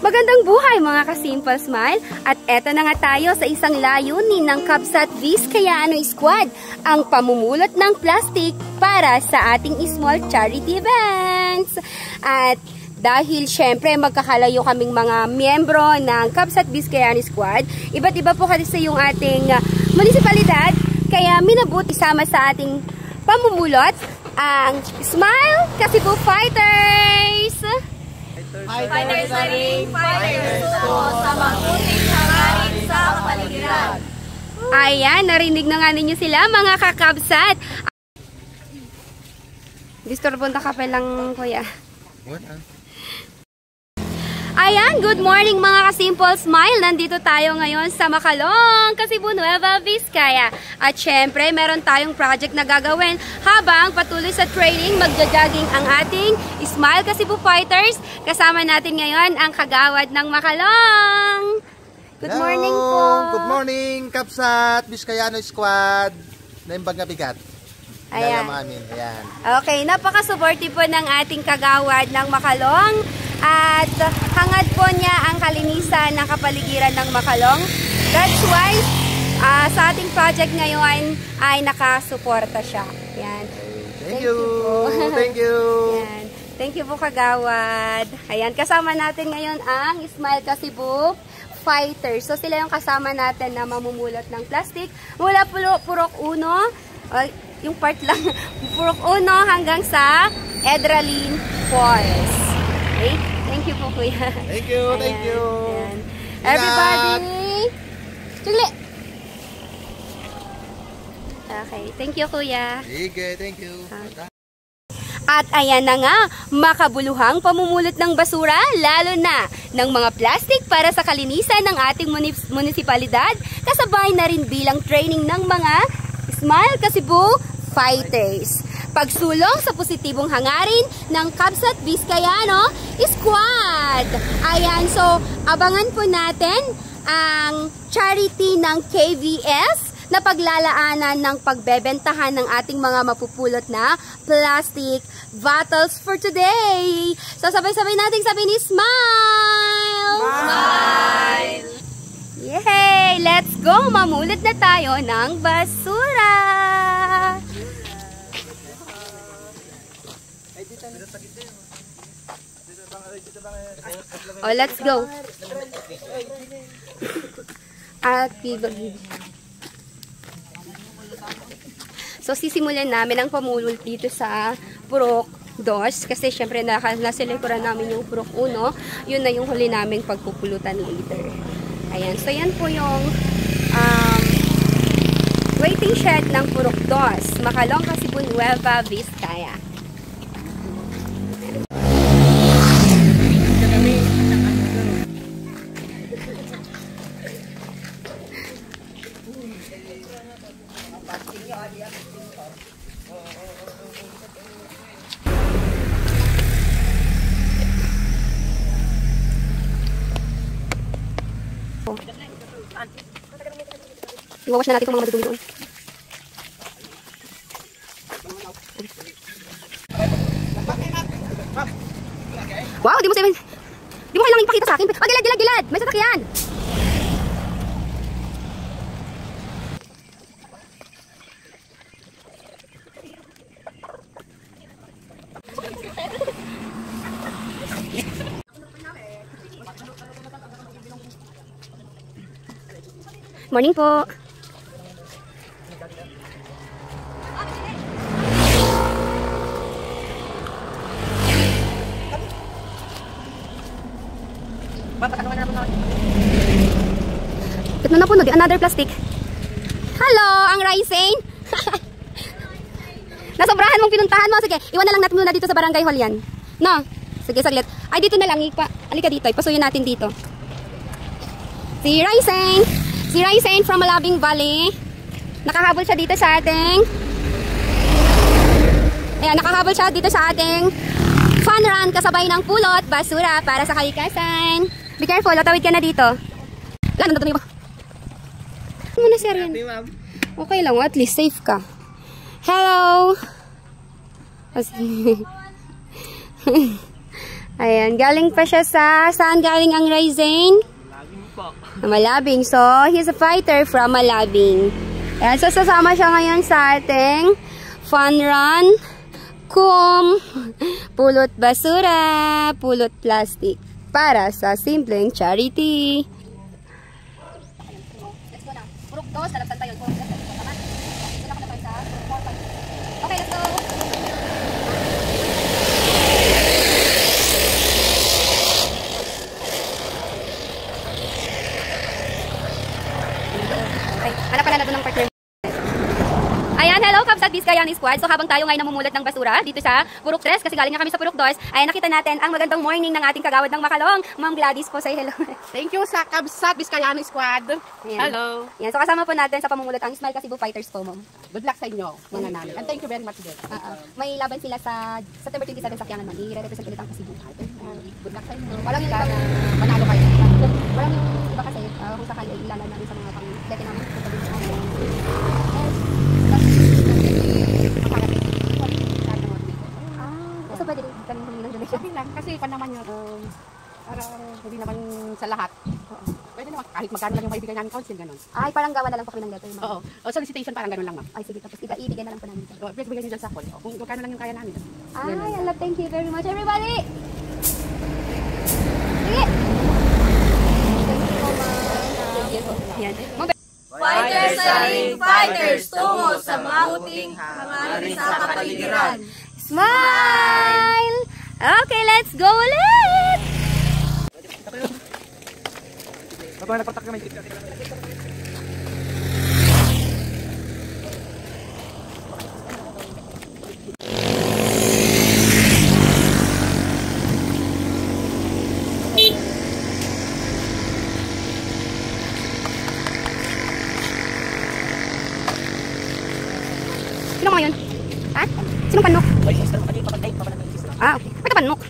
Magandang buhay mga ka-Simple Smile! At eto na nga tayo sa isang layunin ng Kabsat Vizcayano Squad, ang pamumulot ng plastic para sa ating small charity events. At dahil syempre magkakalayo kaming mga miyembro ng Kabsat Vizcayano Squad, iba't iba po kasi yung ating munisipalidad, kaya minabuti sama sa ating pamumulot ang Smile Kasibu Fighters! Fighters na rin, fighters gusto sa mabuting hangarin sa kapaligiran. Ayan, narinig na nga ninyo sila mga kakabsat. Disturbo na kape lang, kuya. Ayan, good morning mga ka-Simple Smile. Nandito tayo ngayon sa Makalong, Kasibu, Nueva Vizcaya. At syempre, meron tayong project na gagawin habang patuloy sa training, magja-jogging ang ating Smile Kasibu Fighters. Kasama natin ngayon ang kagawad ng Makalong. Good morning po. Good morning, Kabsat Vizcayano Squad. Naimbag na bigat. Ayan. Ayan. Okay, napaka-supportive po ng ating kagawad ng Makalong. At hangad po niya ang kalinisan ng kapaligiran ng Makalong. That's why sa ating project ngayon ay nakasuporta siya. Yan. Thank you. Thank you. Yan. Thank you po kagawad. Ayan, kasama natin ngayon ang Smile Kasibu Fighters. So sila yung kasama natin na mamumulot ng plastic mula Purok 1, yung part lang, Purok 1 hanggang sa Edralin Falls. Okay? Thank you po, kuya. Thank you, ayan, thank you. Ayan. Everybody, chugli! Okay, thank you, kuya. Sige, thank you. At ayan na nga, makabuluhang pamumulot ng basura, lalo na ng mga plastic para sa kalinisan ng ating munisipalidad, kasabay na rin bilang training ng mga Smile Kasibu Fighters. Pagsulong sa positibong hangarin ng Kabsat Vizcayano Squad. Ayan, so abangan po natin ang charity ng KVS na paglalaanan ng pagbebentahan ng ating mga mapupulot na plastic bottles for today. So sabay-sabay nating sabihin ni Smile! Smile! Yay! Let's go! Mamulot na tayo ng basura! Oh, let's go. At so sisimulan namin ang pamulot dito sa Purok 2 kasi syempre nasa likuran namin yung Purok 1. Yun na yung huli naming pagpupulutan later. Ayan, so yan po yung waiting shed ng Purok 2, Makalong, Kasibu, Nueva Vizcaya. Iwawash na natin itong mga madudumi doon. Wow, di mo kailangan ipakita sa akin. Oh, gilad! May sasakyan! Morning po. Ito na po, another plastic. Hello, ang Rising. Nasobrahan mong pinuntahan mo. Sige, iwan na lang natin muna dito sa barangay hall yan. No? Sige, saglit. Ay, dito na lang. Alika dito. Ipasuyin natin dito. Si Rising from Malabing Valley. Nakahabol siya dito sa ating fun run kasabay ng pulot, basura para sa kalikasan. Be careful, tawid ka na dito. Wala, nandun ba? Ano na sir yan? Okay lang, at least safe ka. Hello! Ayan, galing pa siya saan galing ang Ryzen? Malabing po. Malabing. So, he's a fighter from Malabing. Ayan, so sasama siya ngayon sa ating fun run. Pulot basura, pulot plastic para sa simpleng charity. Let's go na. Purok 2, talaptan tayo. Okay, let's go. Ay, hanap ka na doon ng partner. Ayan, hello Cubs at Vizcayani Squad. So habang tayo ngayon namumulot ng basura dito sa Purok 3, kasi galing nga kami sa Purok 2, ay nakita natin ang magandang morning ng ating kagawad ng Makalong. Ma'am Gladys po, say hello. Thank you sa Cubs at Vizcayani Squad. Ayan. Hello. Ayan, so kasama po natin sa pamumulot ang Smile Cebu Fighters po, ma'am. Good luck sa inyo, mga namin. And thank you very much din. May laban sila sa September 27 sa Kiangan, ma'am. I-represent ulit ang Cebu. Good luck sa inyo. Walang yung Sana manalo kayo. walang yung iba kasi, kung sakali ay ilalan namin sa mga pang-lete namin. So pwede rin kami humingi ng donation. Sabi lang, kasi pa naman yun. Parang hindi naman sa lahat. Pwede naman, kahit magkano lang yung maibigay namin council, gano'n. Ay, parang gawa na lang po kami ng letter, ma'am. Oo. O solicitation, parang gano'n lang, ma'am. Ay, sige, tapos ibigay na lang po namin. O, pwede bigay nyo dyan sa call. O, kung magkano lang yung kaya namin. Ay, Allah, thank you very much, everybody! Sige! Yan. Fighters sa ring, fighters tungo sa mabuting hangarin sa kapaligiran. Smile! Okay, let's go ulit! Nagpatak kami. Sino mga yun? Ha? Sinong panok? Ay, sister, papatay, sister. Ah, okay. Ba't panok?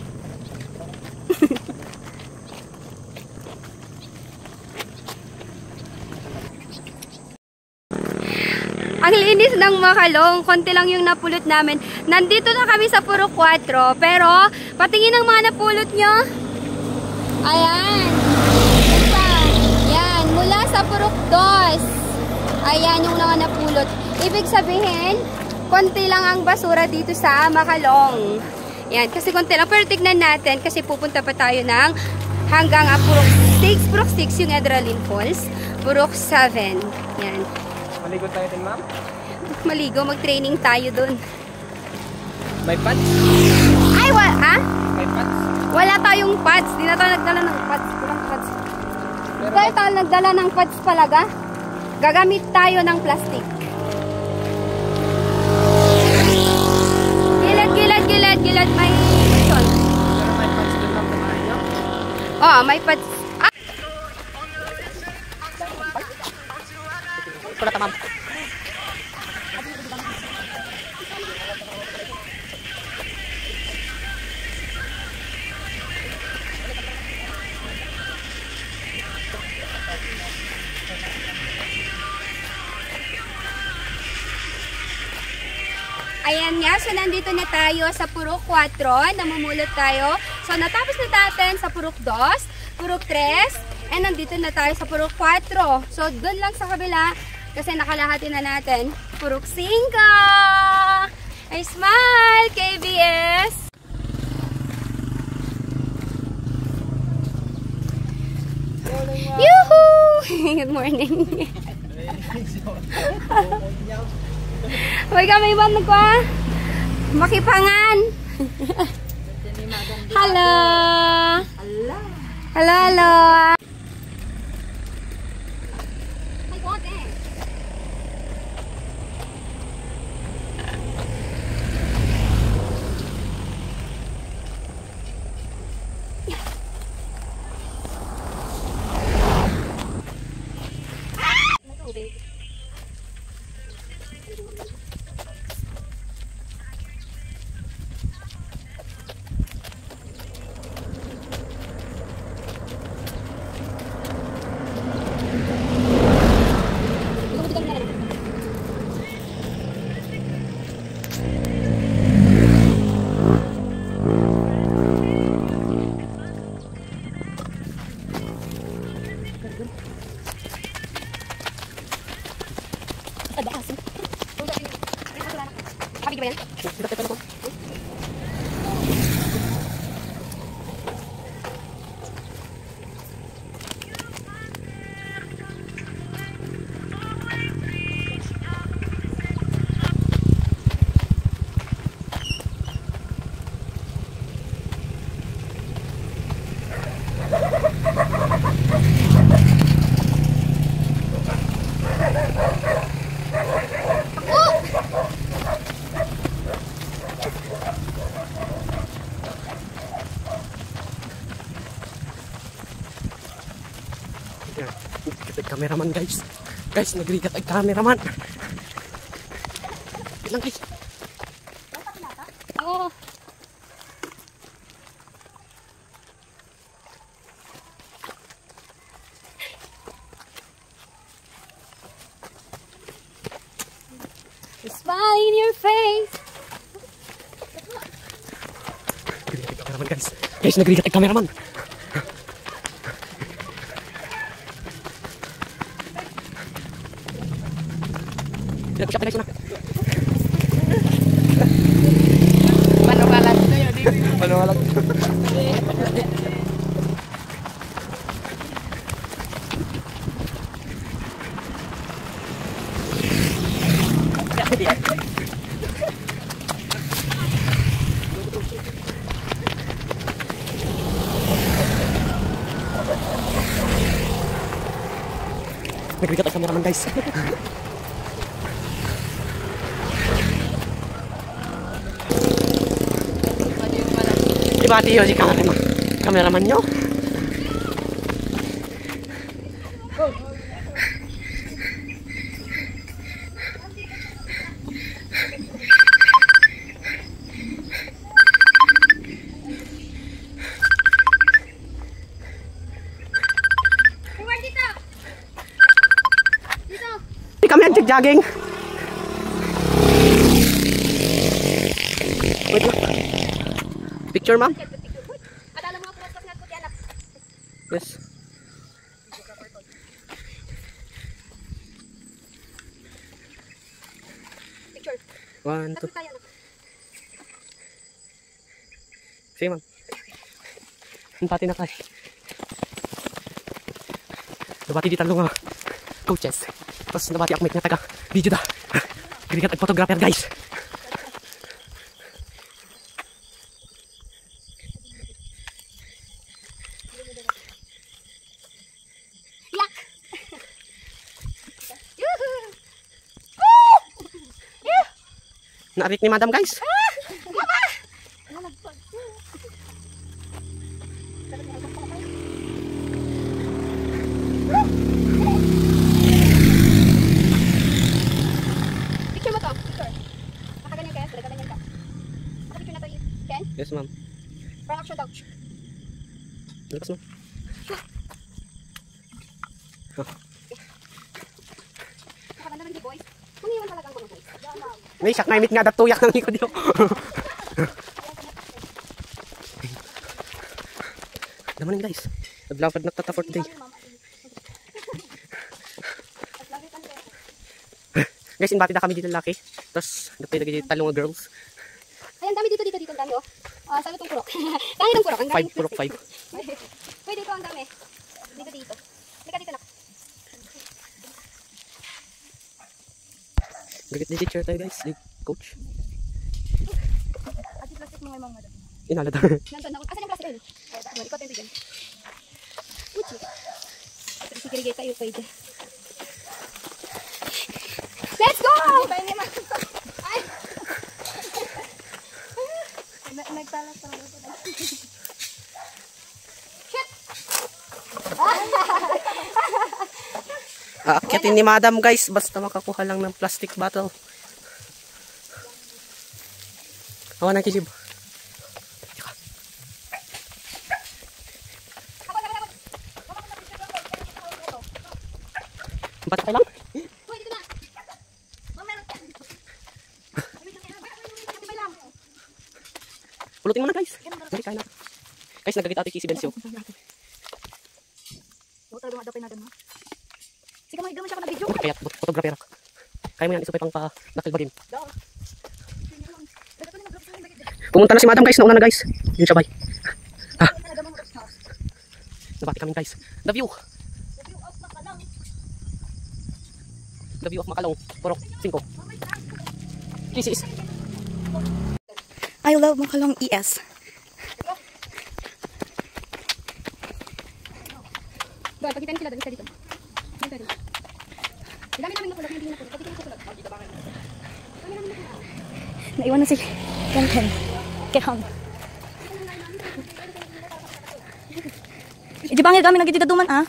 Ang linis ng Makalong, konti lang yung napulot namin. Nandito na kami sa Purok 4, pero patingin ang mga napulot nyo. Ayan. Isa. Yan, mula sa Purok 2. Ayan yung mga napulot. Ibig sabihin, konti lang ang basura dito sa Makalong. Yan, kasi konti lang. Pero tignan natin, kasi pupunta pa tayo ng hanggang Purok 6. Purok 6 yung Edralin Falls. Purok 7. Yan. Maligo tayo din, ma'am. Maligo, mag-training tayo dun. May pads? Ay, ha? May pads? Wala tayong pads. Di na tayo nagdala ng pads. Walang pads. Di tayo nagdala ng pads palaga. Gagamit tayo ng plastic. Gilad. May cushion. Pero may pads din, ma'am, sa inyo? Oo, may pads. Ito na, ma'am. Ayan nga, so nandito na tayo sa Purok 4, namumulot tayo. So natapos na natin sa Purok 2, Purok 3, and nandito na tayo sa Purok 4. So doon lang sa kabila, kasi nakalahati na natin, Purok 5. Ay, smile, KBS! Yuhuu! Good morning. Huwag kami ibang nagwa. Makipangan. Hello. Hello. May bote. Nagrigat ay cameraman guys. Guys, nagrigat ay cameraman. Wait lang guys. Oo. Smile in your face. Nagrigat ay cameraman guys. Guys, nagrigat ay cameraman. Push up guys na. Panukalat. Panukalat. Nagrigat ay cameraman guys. Ibati yun si cameraman nyo. Hindi kami nag-jogging. Wait lang. Picture, ma'am? Yes. Picture. 1, 2. Sige, ma'am. Nabati na kayo. Nabati di talo nga coaches. Tapos nabati ako nga taga video da. Grigat at photographer guys. Naarik ni madam guys. Picture mo to. Picture. Nakaganyan kaya? Nakaganyan ka. Naka-picture na to. Ken? Yes, ma'am. Parang action daw. Lakas mo. Nakaganda ng boys. Maniwan talaga ang mga boys. May siyak na imit nga datuyak ng ikod yun. Naman yun guys. Naglapad na tata for today. Guys, inbati na kami dito laki. Tapos nagtay talong nga girls. Ay, ang dami dito. Ang dami oh. Sabi itong purok. Kaya ng purok. Ang dami. 5 purok 5. Pwede ito ang dami. Dito. Dito na. Gagit ni teacher tayo guys. Ni coach. At yung plastic mo ngayon mga madam. Inalada. Nandun ako. Asan yung plastic yun? Ikot yung tigyan. Uchi. Sikirigay tayo pwede. Let's go! Ay! Nagtalas pa rin. Shit! Aakyatin ni madam guys. Basta makakuha lang ng plastic bottle. Hawa na kilib. Bata ka lang? Uy, dito na! Meron ka! Pulutin mo na guys. Dali kaya na. Guys, nagagit ate si Bencio. Huwag talaga madapay natin ha. Sige mo, igam siya ka na video. Kaya photographer ako. Kaya mo yan isupay pang nakilbagin. Pumunta na si madam guys. Nauna na guys. Yun siya bay. Ha? Nabati kami guys. The view. The view of Macalong. Purok 5. This is. I love Macalong ES. Pagkita nila dito dito. Dami namin nakulak, hindi nakulak. Pagkita nakulak. Naiwan na si Ken. Kehang. Di ba nga kami nagtitidaduman ah?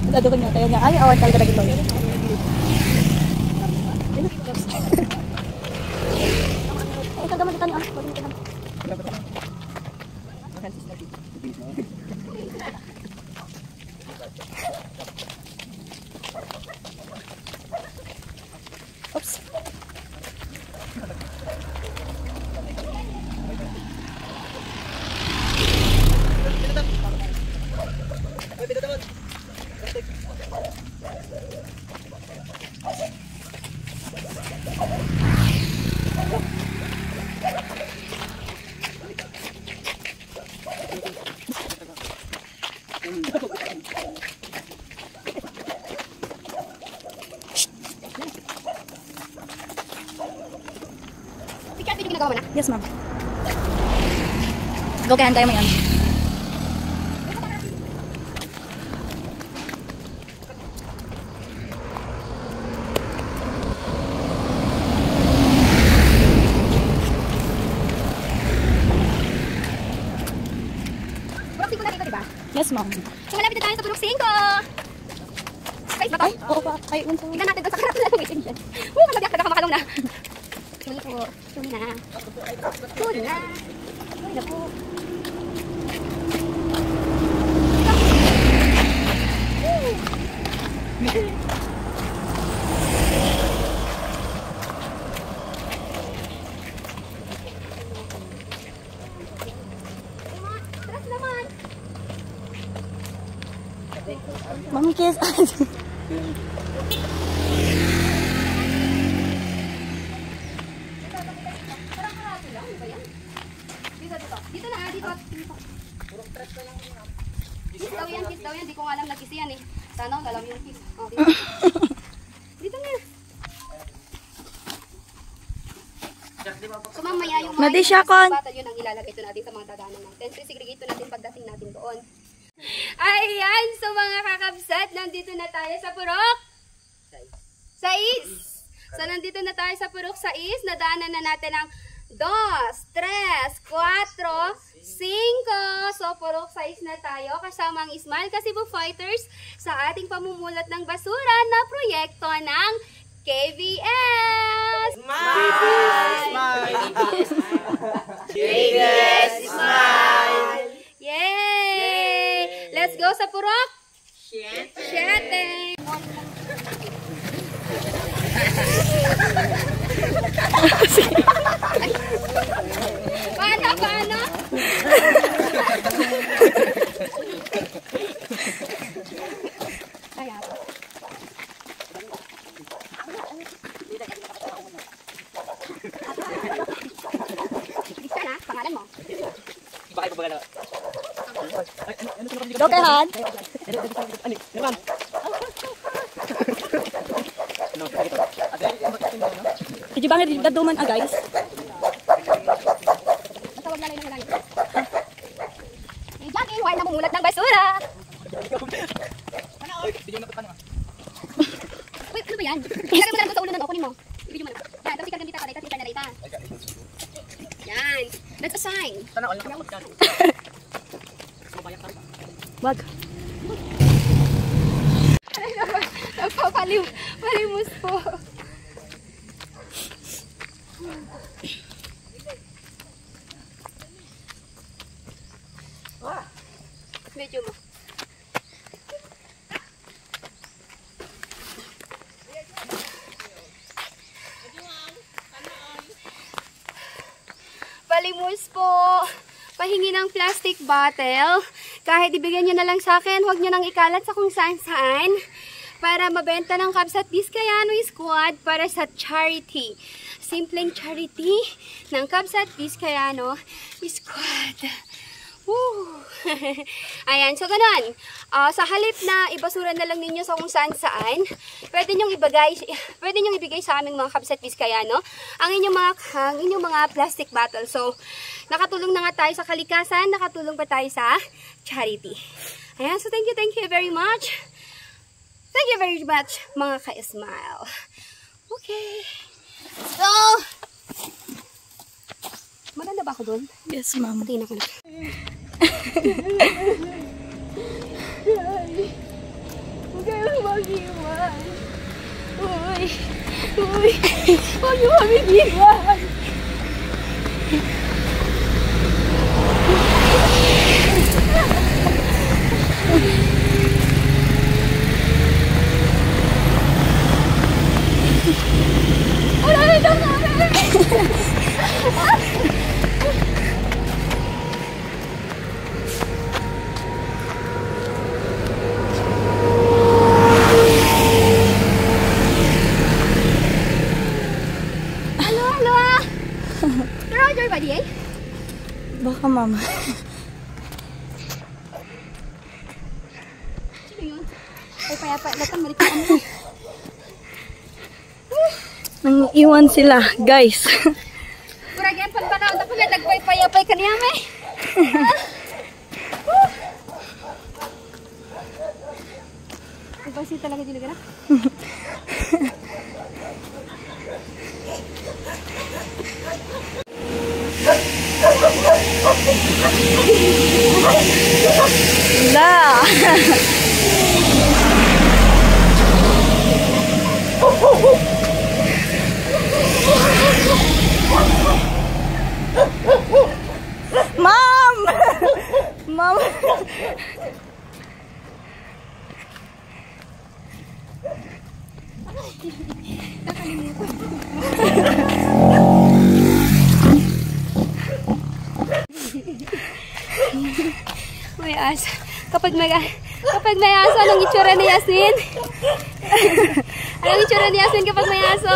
Dadugan niya tayo niya. Ay, awan tayo talaga ito. Ay, kagaman ito niya. Oops. Yes, ma'am. Go, kaya tayo mo yan. Purok 5 na dito, diba? Yes, ma'am. So, malapit na tayo sa Purok 5. Ay, ba to? Ay, oo pa. Ay, unsa. Tignan natin doon sa karap na waiting dyan. Kamagyak, nagkakamakalaw na. Suli po. Suli na. Suli na. Suli na po. Tras naman. Mami, kiss. Dito na, dito. Kiss daw yan. Di ko nga alam nag-kiss yan eh. Sana ako alam yung kiss. Oh, dito. Dito na. So mamaya yung mga Madi siya, Kon. battle yun ang ilalagay ito natin sa mga dadanan natin. So segregate natin pagdating natin doon. Ayan, so mga kakabsat, nandito na tayo sa Purok 6. So nandito na tayo sa Purok 6. Nadaanan na natin ang 2, 3, 4, 5. So, Purok 6 na tayo kasama ang Ismail Kasibu Fighters sa ating pamumulat ng basura na proyekto ng KVS! KVS Smile! Yay! Let's go sa Purok 7! Paano? Kaya po. Bisa na, pangalan mo. Iba kayo pagkala. Go, kahan. Did you bang daduman guys? Matawag na lang ng langit. Jackie, while namumulat ng basura. Uy, ano ba yan? Ilagay mo na lang sa ulo ng kunin mo. Ibigay mo na. Yan, tapos ikaw gamita pa. Dito, na rita. Yan. That's a sign. Wag. Nagpapalimos po. Medyo mo. Palimos po. Pahingi ng plastic bottle. Kahit ibigyan nyo na lang sa akin, huwag nyo nang ikalat sa kung saan-saan. Para mabenta ng Kabsat Vizcayano Squad para sa charity. Simpleng charity ng Kabsat Vizcayano Squad. Woo! Ayan, so ganun. Sa halip na ibasura na lang ninyo sa kung saan-saan, pwede nyong ibigay sa aming mga Kabsat Vizcayano ang inyong mga plastic bottle. So, nakatulong na nga tayo sa kalikasan, nakatulong pa tayo sa charity. Ayan, so thank you very much. Thank you very much, mga ka-smile. Okay. So, maganda ba ako doon? Yes, ma'am. Tingnan ko na. Huwag kayong mag-iwan. Uy. Huwag niyo mag-iwan. Wala na daw kami. Halo. Roger ba di eh? Baka, ma'am. Sino yun? Ay, payapa. Latan, malitaan mo. Nang iwan sila, guys. Kuragyan pa na. Ako na nagpay-payapay kaniya may. Ipasi talaga dito ka na? La! Mom! Mom! May asa. Kapag may aso, anong itsura ni Yasmin? Anong itsura ni Yasmin kapag may aso?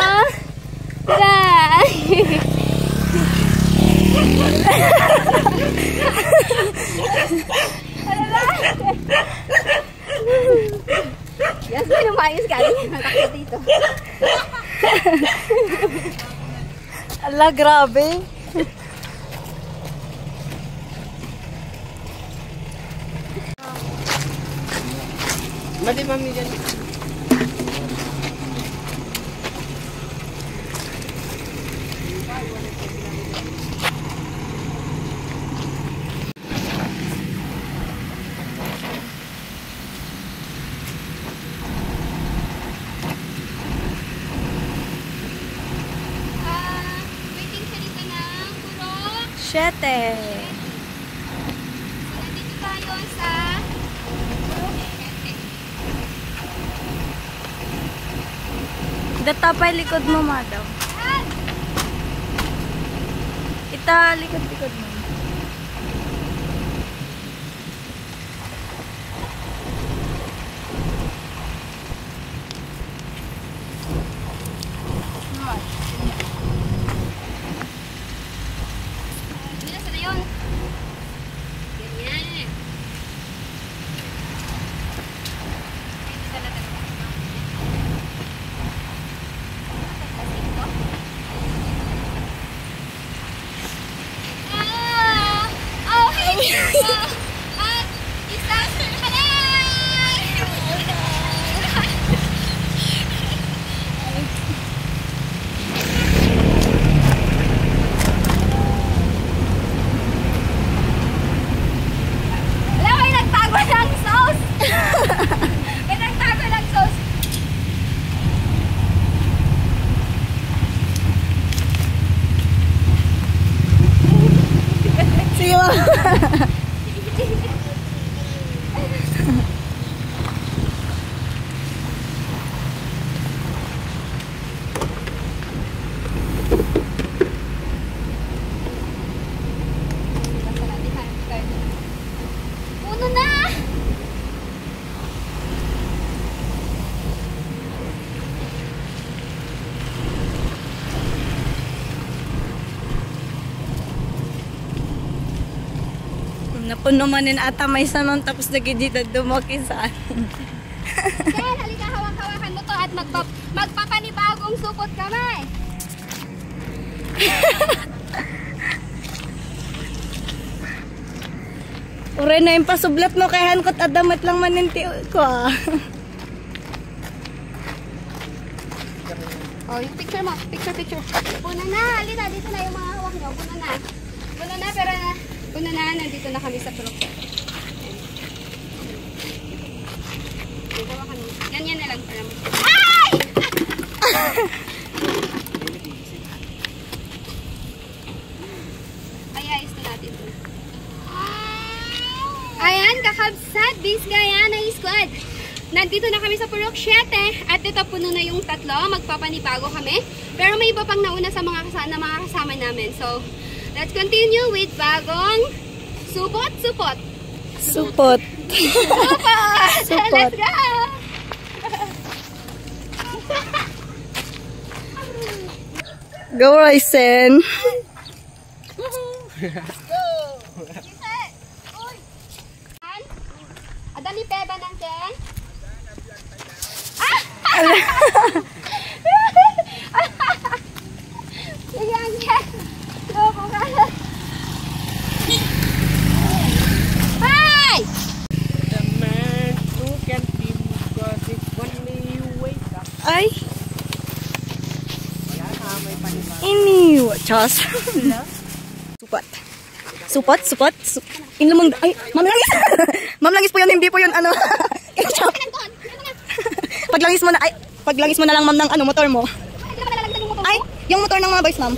Tira! Yasmin, umayos ka. Natakot dito. Ala, grabe. Mali mami yan. Waiting siya dito ng purok. 7. Nandito tayo sa Datapay likod mo, madam. Ita likod-likod mo. Bilas na yun. Ganyan. Disaster ka na! Wala, may nagtago ng sauce! May nagtago ng sauce! Sige, ma'am. Puno na! Napuno manin ata may sanon tapos nagidita dumaki sa akin. Ken, halika, hawak-hawakan mo to at magpapanibagong supot kamay. Ure na yung pasublat mo kay hankot adamat lang maninti ko ah. Oh, yung picture mo. Picture. Puna na. Halina, dito na yung mga hawak nyo. Puna na. Puna na. Nandito na kami sa truck. Dito na kami. Ganyan na lang para mo. Ay! Ay, ayos na natin ito. Ayan, kakabsat. Biskayana Squad. Nandito na kami sa Purok 7 at ito puno na yung tatlo. Magpapanibago kami. Pero may iba pang nauna sa mga kasama namin. So, let's continue with bagong supot. Supot. Let's go! Go, Ryzen. Adali peba ng Ken. Ayan, Ken. Loko ka. Hi! Ay. Iniw. Chas. Supot. Inlumang. Ay, Ma'am Langis. Ma'am Langis po yun, hindi po yun ano. Paglangis mo na lang ma'am ng ano, motor mo. Ay, yung motor ng mga boys ma'am.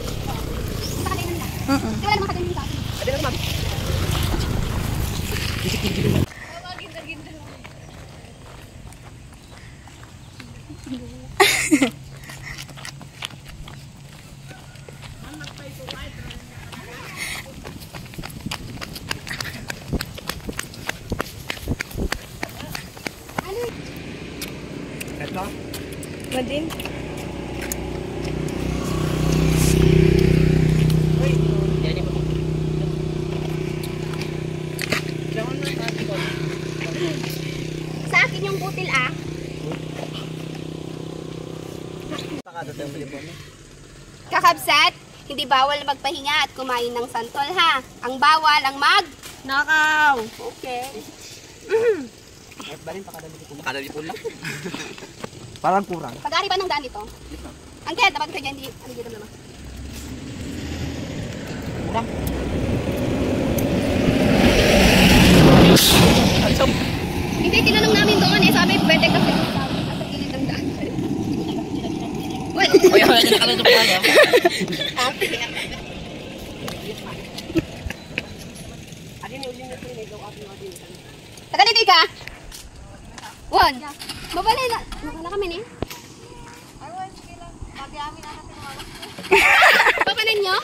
Madin. Sa akin yung butil ah. Kakabsat, hindi bawal magpahinga at kumain ng santol ha. Ang bawal ang Nakaw. Okay. Makadali po lang. Parang kurang. Pag-ari ba ng daan ito? Angkel, dapat ka dyan, hindi dito naman. Kurang. Hindi, tinanong namin doon eh. Sabi, pwede kasi sa gilid ng daan. Kaya nakalito pa yan. Tagaliti ka? One. Mabalay na. Nakala kami ni. Papanin nyo?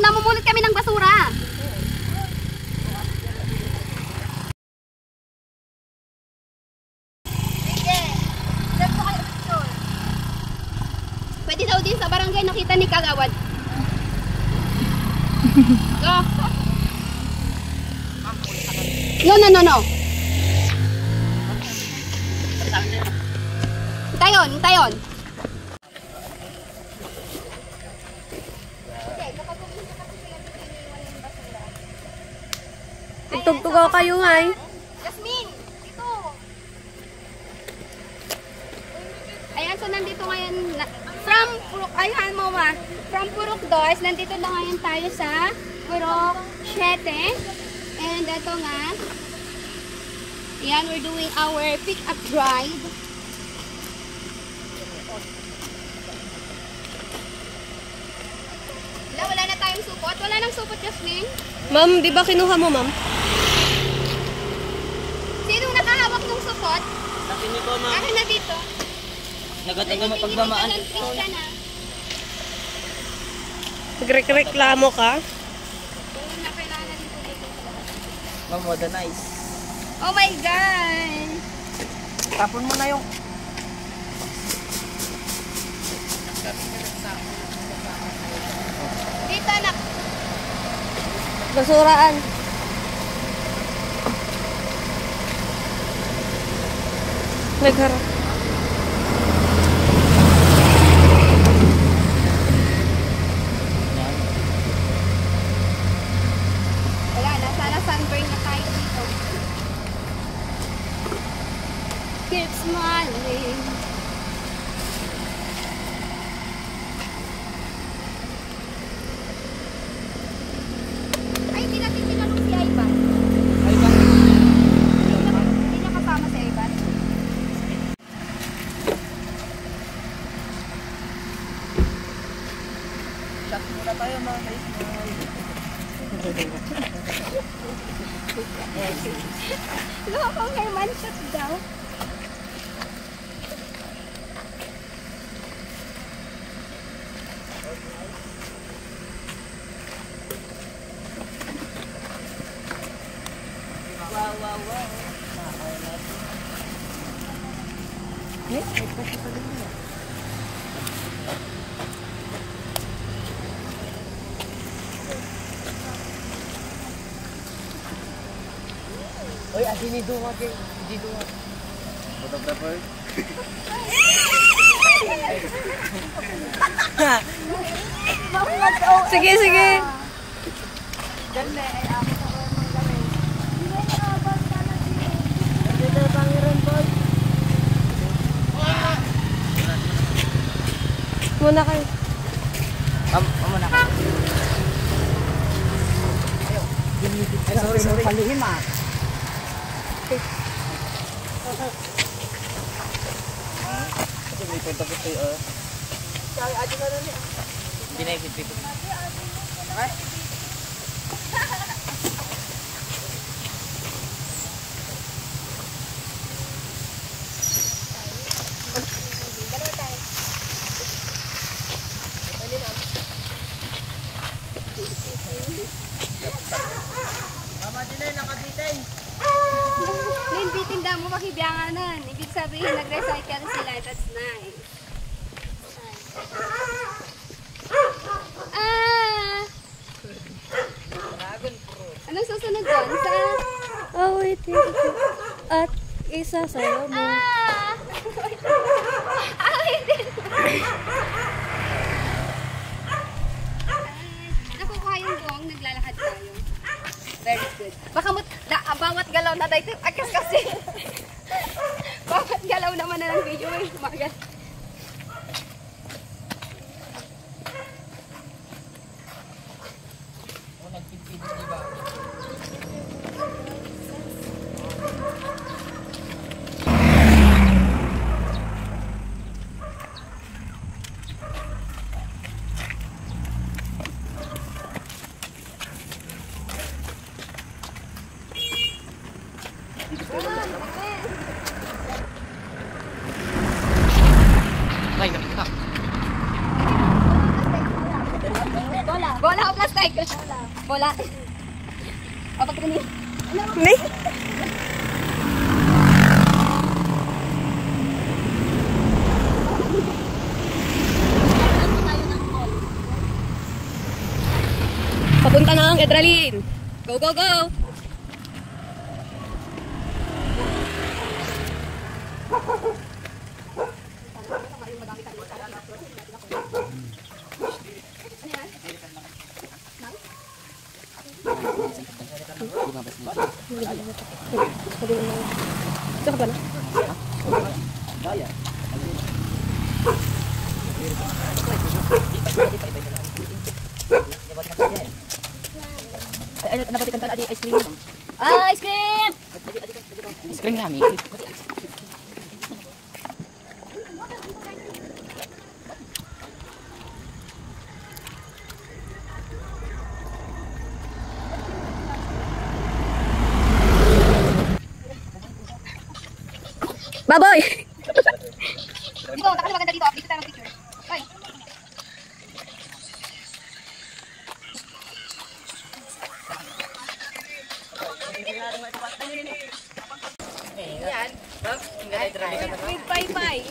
Namumulot kami ng basura. Pwede daw din sa barangay nakita ni Kagawad. Go. No. Tayon. Tugtugaw kayo nga eh. Jasmine, ito. Ayan, so nandito ngayon, from Purok 2, nandito na ngayon tayo sa Purok 7. And ito nga, ayan, we're doing our pick-up drive. Wala na tayong supot. Wala nang supot, Jasmine. Ma'am, di ba kinuha mo ma'am? Sinong nakahawak ng supot? Sabi niyo po, ma'am. Akin na dito. Nagataga mo pagbamaan. Nagreklamo ka? Ma'am, modernize. Oh my God! Tapon mo na yung... Dito, anak. Basuraan. Nagharap. keep smiling. Ay, hindi natin tinanong si Ivan. Hindi niya kasama si Ivan. Shot muna tayo mga ka-smile. Lokong Herman shot daw. Uy, asini duwa kay di duwa. Photographer. Sige, sige. Muna kayo. Muna ka. Sorry. Palihim ah. May punta ko tayo. Hindi na ikipit ko. Mama din nakabitay. Nindbitin daw mo makibiyanganan. Ibig sabihin, nag-recycle sila. That's nice. Dragon fruit. Anong susunod doon? Sa... Oh, wait. At isa sa'yo mo. Nakukuha yung buwang, naglalakad tayo. Very good. Baka bawat galaw na tayo, akas kasi. Bawat galaw naman na ng video eh. Magal. Ay, nakita. Bola o plastic? Bola. O, pagkini. Ni? Papunta na ang Edralin. Go, go, go! Saka pala. Ay, napatikan pala di ice cream. Ice cream! Ice cream namin. Baboy! Dito, taka maganda dito. Dito tayo mag-picture. Bye. With bye-bye.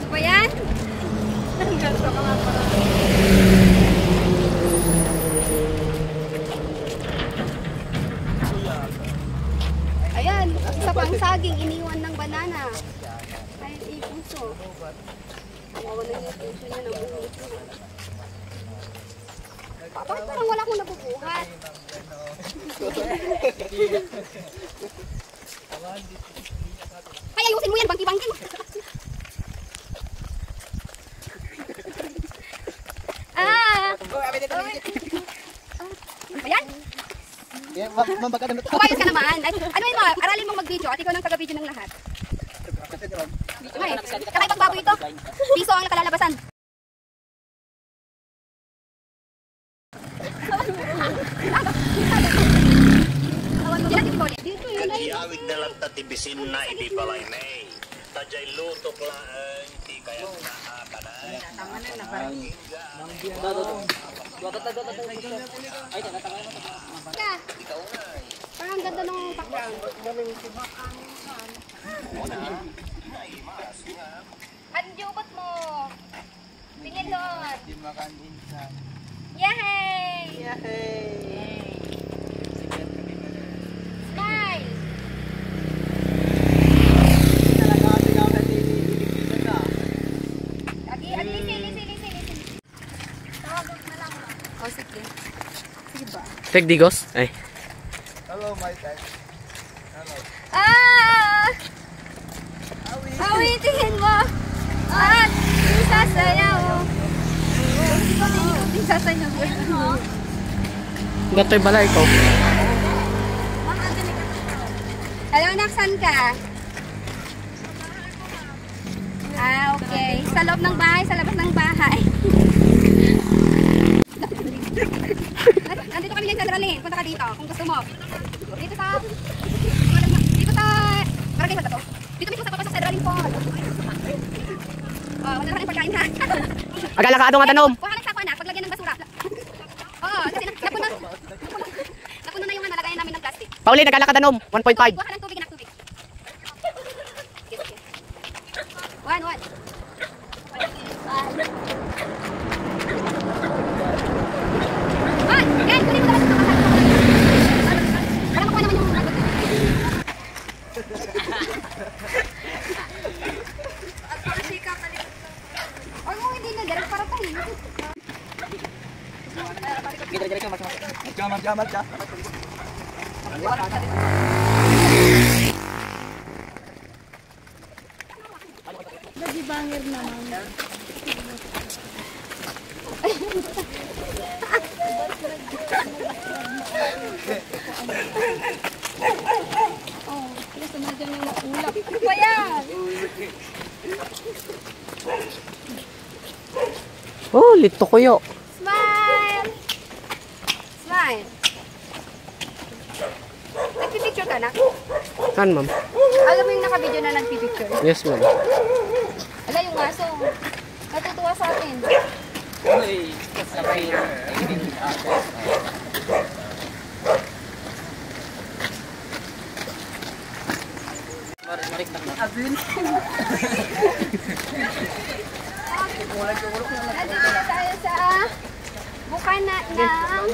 Ba yan? Ayan, isa pang saging iniwan ng banana. Ay, ipuso. Bakit parang wala akong nabubuhat? Ay, ayusin mo yan, bangki-bangki mo. Ayan? Kumayos ka naman. Ay, ano yun mo? Aralin mong mag-video at ikaw nang taga-video ng lahat. Kakay pang bago ito. Piso ang nakalalabasan. Kag-iawig na lang tatibisin na ibibalay may. Tajay lutok lang di kaya nakakanay. Parang ganda ng background. Ang jubot mo. Tingin doon. Yay! Smile! Lisi. Tawagin na lang. O, sige. Sige ba? Tek digos? Ay. Hello, my dad. Awitin mo! At isasayaw! Isasayaw. Gato'y balay ko. Hello, naksan ka? Okay. Sa loob ng bahay, sa labas ng bahay. Nandito kami ngayon sa Dralin. Punta ka dito, kung gusto mo. Dito sa Barangay ba to? Dito mismo sa papasok sa Dralin Fall. Wala na kayong pagkain ha. Agala ka nga tanom. Kuha ng sakwa na, paglagyan ng basura. Kasi napuno na yung nalagayan namin ng plastic. Pauline, agala ka tanom. 1.5. Kuha ka ng tubig. One. Kunin mo naman ito. Para makuha naman yung Ay mo, hindi na. Direct para tayo. Jamal ka. Gusto mo na dyan yung ulap. Ano ba yan? Oh, lito kuyo. Smile! Nagpipicture ka na? Kan, ma'am? Alam mo yung naka-video na nagpipicture? Yes, ma'am. Ala, yung aso. Natutuwa sa atin. Nandito tayo sa bukana ng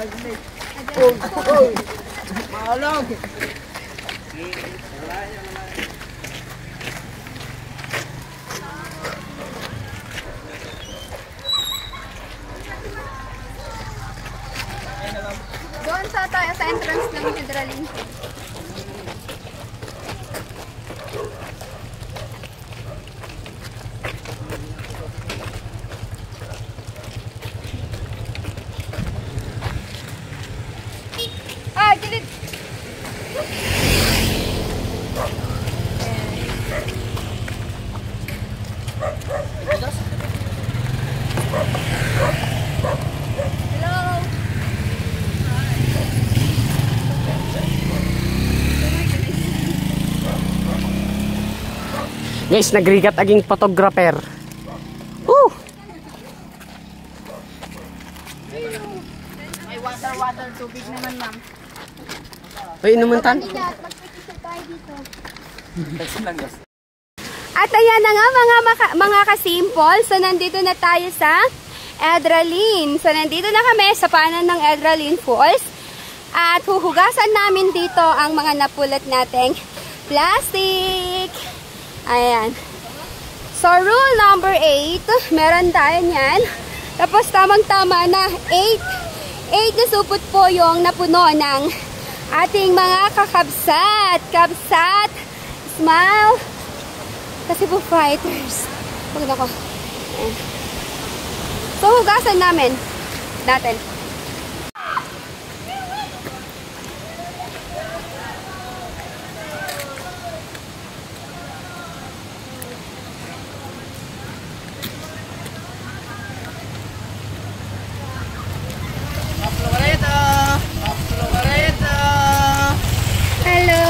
Maalam. doon tayo sa entrance ng Hydralin. Gilid! Hello! Guys, nagrigat aging photographer. Woo! May water, tubig naman, ma'am. Ay, inumuntan. At ayan na nga mga ka-simple. So nandito na tayo sa Hydralin. So nandito na kami sa panan ng Hydralin Falls. At huhugasan namin dito ang mga napulot nating plastic. Ayan. So, rule number 8, meron tayo niyan. Tapos, tamang-tama na 8 na supot po yung napuno ng ating mga kakabsat. Kabsat, smile. Kasi po fighters. Pag ako. So, hugasan natin. Hello.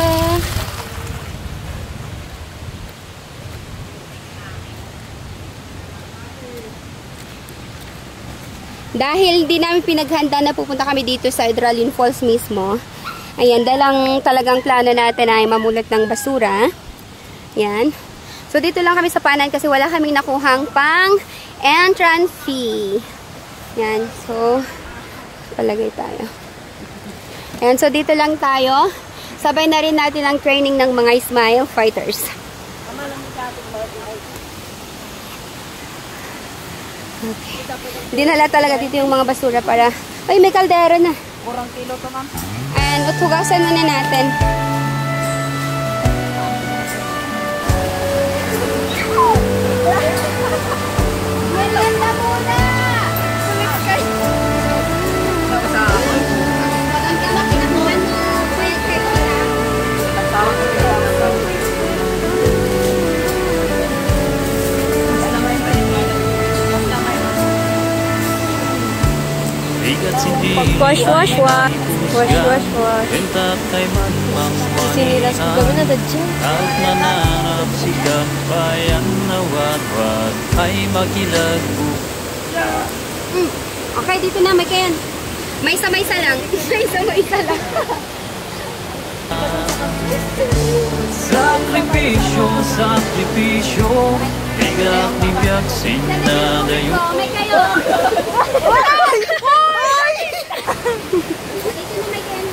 Dahil hindi namin pinaghanda na pupunta kami dito sa Hydralin Falls mismo. Ayan, dalang talagang plano natin ay mamulat ng basura. Ayan. So, dito lang kami sa Panan kasi wala kaming nakuhang pang entrance fee. Ayan. So, palagay tayo. Ayan. So, dito lang tayo. Sabay na rin natin ang training ng mga Smile Fighters. Okay. Dinala talaga dito yung mga basura para... Ay, may kaldero na. Kurang kilo to, ma'am. And, hugasan muna natin. Merienda muna! Sulit kayo! Wash. Sinilas ko gawin na dadyan. At nananap si kampayan na watwat ay makilag. Okay, dito na, Ken. May isa-isa lang. May isa-isa lang. Sakripisyo, bigat ni Biaksin na dayo. May kayo. Wala! Dito na, may Ken.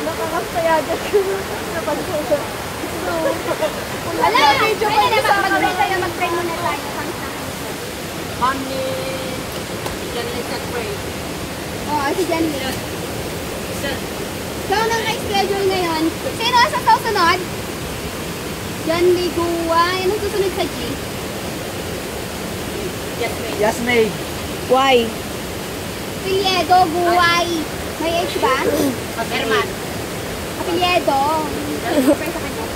Nakakasayagat ko. Napagsayagat. Wala! Mag-pray tayo, mag-pray muna tayo. Mami, Jan Lee said pray. Oo, si Jan Lee. So, nang ka-schedule ngayon, sino sa susunod? Jan Lee Guway. Anong susunod sa G? Yasmay. Why? Apelyedo, Guway. May H ba? Herman. Apelyedo. Mag-pray sa kanya.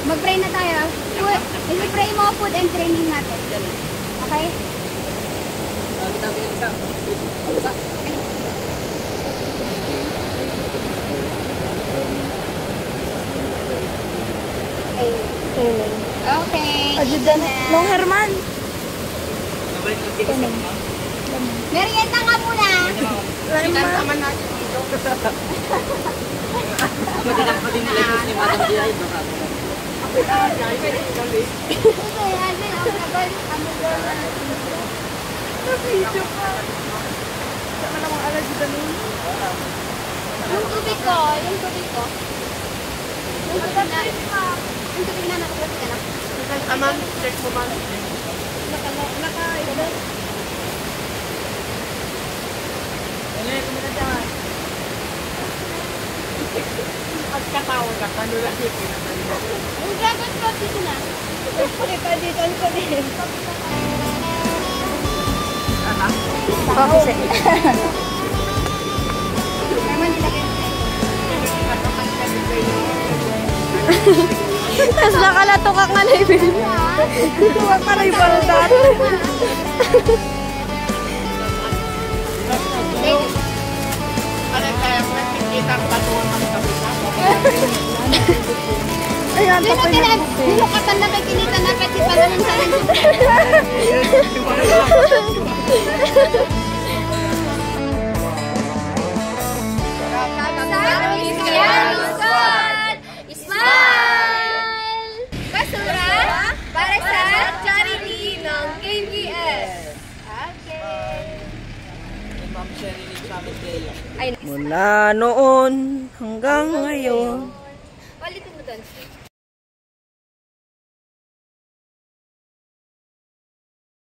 Mag-pray na tayo. I-pray mo food and training natin. Okay? Okay. Adjudan. Long Herman. Merienda nga muna. Sinasama natin dito. Madilang pa din nila yung ni Madam Diay. Yung tubig ko. Yung tubig na nakapagod ka na. Aman, check mo man. Naka-iba. Pagkatawag ka, kano lang yung pinatalihan. Yung dragon fruit dito na. Dito ko din. Kasi. Tapos nakalatukak nga na ibig. Tukak ka na ibaldan. Ayan, nilukatan na may kinita na pati pala ng sarang. Smile! Basura para sa charity ng KBS. Okay. Mula noon hanggang ngayon,